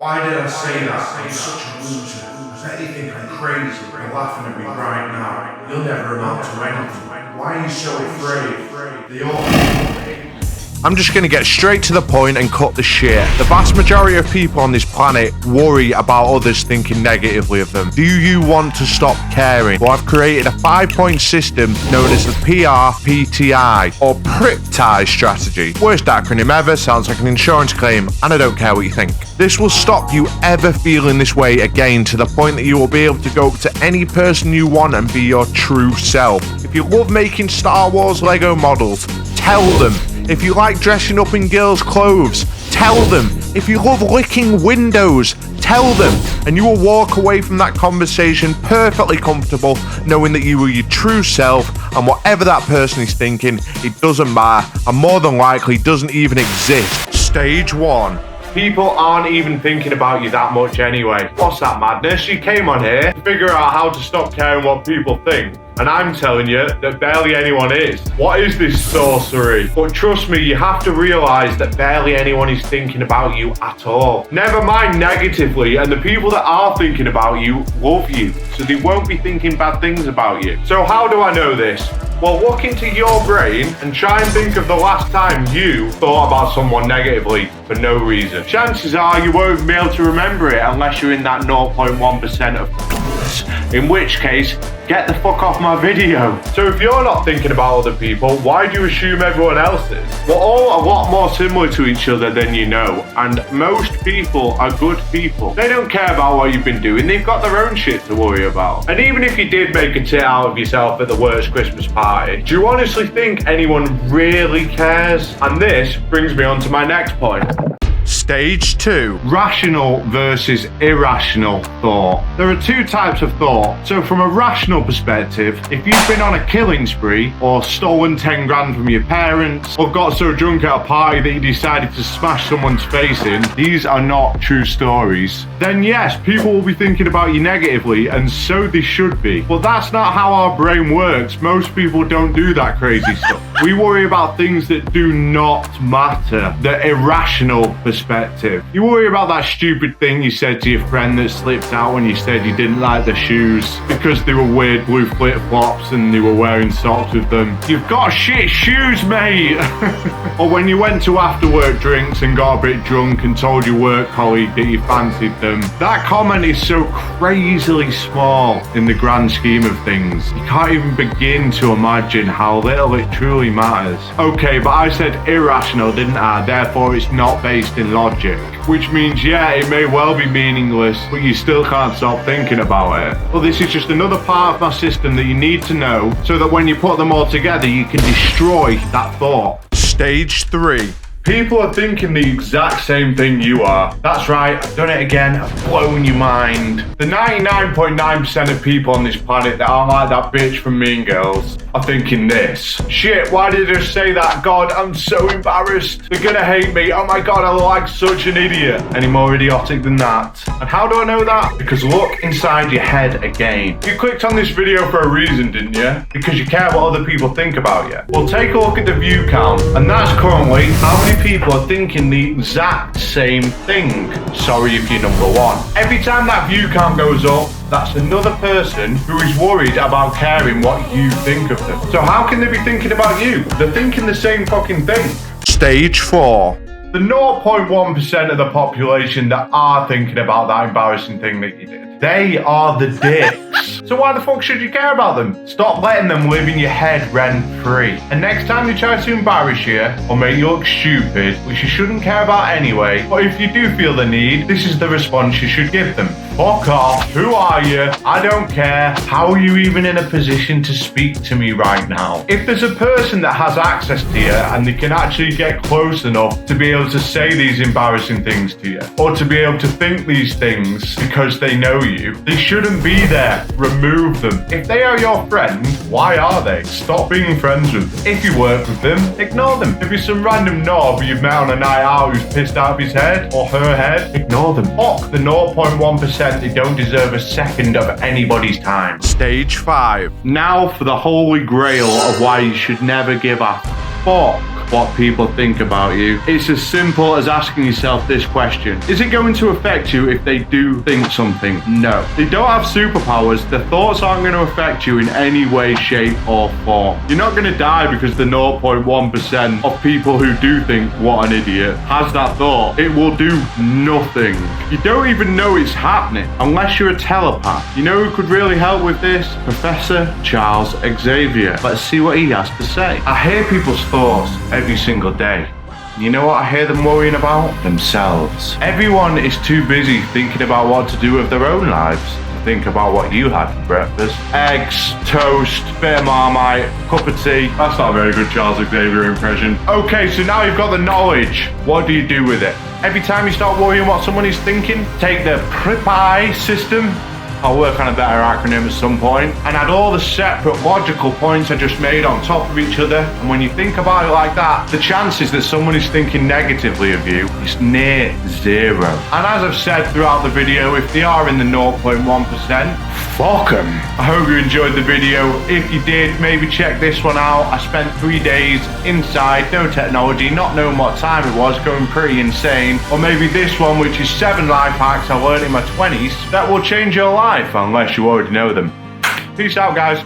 Why did I say that? I'm such a loser. I bet you think I'm crazy. You're laughing at me right now. You'll never amount to anything. Why are you so afraid? They all I'm just going to get straight to the point and cut the shit. The vast majority of people on this planet worry about others thinking negatively of them. Do you want to stop caring? Well, I've created a 5-point system known as the PRPTI, or PRIPTI strategy. Worst acronym ever, sounds like an insurance claim, and I don't care what you think. This will stop you ever feeling this way again, to the point that you will be able to go up to any person you want and be your true self. If you love making Star Wars Lego models, tell them. If you like dressing up in girls' clothes, tell them. If you love licking windows, tell them. And you will walk away from that conversation perfectly comfortable, knowing that you are your true self, and whatever that person is thinking, it doesn't matter, and more than likely doesn't even exist. Stage 1. People aren't even thinking about you that much anyway. What's that madness? You came on here to figure out how to stop caring what people think. And I'm telling you that barely anyone is. What is this sorcery? But trust me, you have to realise that barely anyone is thinking about you at all. Never mind negatively, and the people that are thinking about you love you, so they won't be thinking bad things about you. So how do I know this? Well, look into your brain and try and think of the last time you thought about someone negatively for no reason. Chances are you won't be able to remember it unless you're in that 0.1% of in which case, get the fuck off my video. So if you're not thinking about other people, why do you assume everyone else is? We're all a lot more similar to each other than you know, and most people are good people. They don't care about what you've been doing, they've got their own shit to worry about. And even if you did make a tit out of yourself at the worst Christmas party, do you honestly think anyone really cares? And this brings me on to my next point. Stage 2. Rational versus irrational thought. There are two types of thought. So from a rational perspective, if you've been on a killing spree, or stolen 10 grand from your parents, or got so drunk at a party that you decided to smash someone's face in, these are not true stories, then yes, people will be thinking about you negatively, and so they should be. But that's not how our brain works. Most people don't do that crazy stuff. We worry about things that do not matter. The irrational perspective. You worry about that stupid thing you said to your friend that slipped out when you said you didn't like the shoes because they were weird blue flip-flops and they were wearing socks with them. You've got shit shoes, mate! Or when you went to after-work drinks and got a bit drunk and told your work colleague that you fancied them. That comment is so crazily small in the grand scheme of things. You can't even begin to imagine how little it truly matters. Okay, but I said irrational, didn't I? Therefore, it's not based in logic. Which means, yeah, it may well be meaningless, but you still can't stop thinking about it. Well, this is just another part of my system that you need to know, so that when you put them all together, you can destroy that thought. Stage 3. People are thinking the exact same thing you are. That's right, I've done it again, I've blown your mind. The 99.9% of people on this planet that aren't like that bitch from Mean Girls are thinking this. Shit, why did I say that? God, I'm so embarrassed. They're gonna hate me. Oh my god, I look like such an idiot. Any more idiotic than that? And how do I know that? Because look inside your head again. You clicked on this video for a reason, didn't you? Because you care what other people think about you. Well, take a look at the view count, and that's currently how many people are thinking the exact same thing. Sorry if you're number one. Every time that view count goes up, that's another person who is worried about caring what you think of them. So how can they be thinking about you? They're thinking the same fucking thing. Stage 4. The 0.1% of the population that are thinking about that embarrassing thing that you did. They are the dicks. So why the fuck should you care about them? Stop letting them live in your head rent-free. And next time they try to embarrass you or make you look stupid, which you shouldn't care about anyway, but if you do feel the need, this is the response you should give them. Fuck off. Who are you? I don't care. How are you even in a position to speak to me right now? If there's a person that has access to you and they can actually get close enough to be able to say these embarrassing things to you, or to be able to think these things because they know you, they shouldn't be there. Remove them. If they are your friend, why are they? Stop being friends with them. If you work with them, ignore them. If it's some random knob you've met on a night out who's pissed out of his head or her head, ignore them. Fuck the 0.1%. They don't deserve a second of anybody's time. Stage 5. Now for the Holy Grail of why you should never give a fuck. what people think about you. It's as simple as asking yourself this question. Is it going to affect you if they do think something? No. They don't have superpowers. Their thoughts aren't going to affect you in any way, shape, or form. You're not going to die because the 0.1% of people who do think, what an idiot, has that thought. It will do nothing. You don't even know it's happening unless you're a telepath. You know who could really help with this? Professor Charles Xavier. Let's see what he has to say. I hear people's thoughts every single day. You know what I hear them worrying about? Themselves. Everyone is too busy thinking about what to do with their own lives. Think about what you had for breakfast. Eggs, toast, bit of Marmite, cup of tea. That's not a very good Charles Xavier impression. Okay, so now you've got the knowledge. What do you do with it? Every time you start worrying what someone is thinking, take the PRIPI system. I'll work on a better acronym at some point, and add all the separate logical points I just made on top of each other. And when you think about it like that, the chances that someone is thinking negatively of you is near zero. And as I've said throughout the video, if they are in the 0.1%, fuck them. I hope you enjoyed the video. If you did, maybe check this one out. I spent 3 days inside, no technology, not knowing what time it was, going pretty insane. Or maybe this one, which is 7 life hacks I learned in my 20s that will change your life, unless you already know them. Peace out, guys.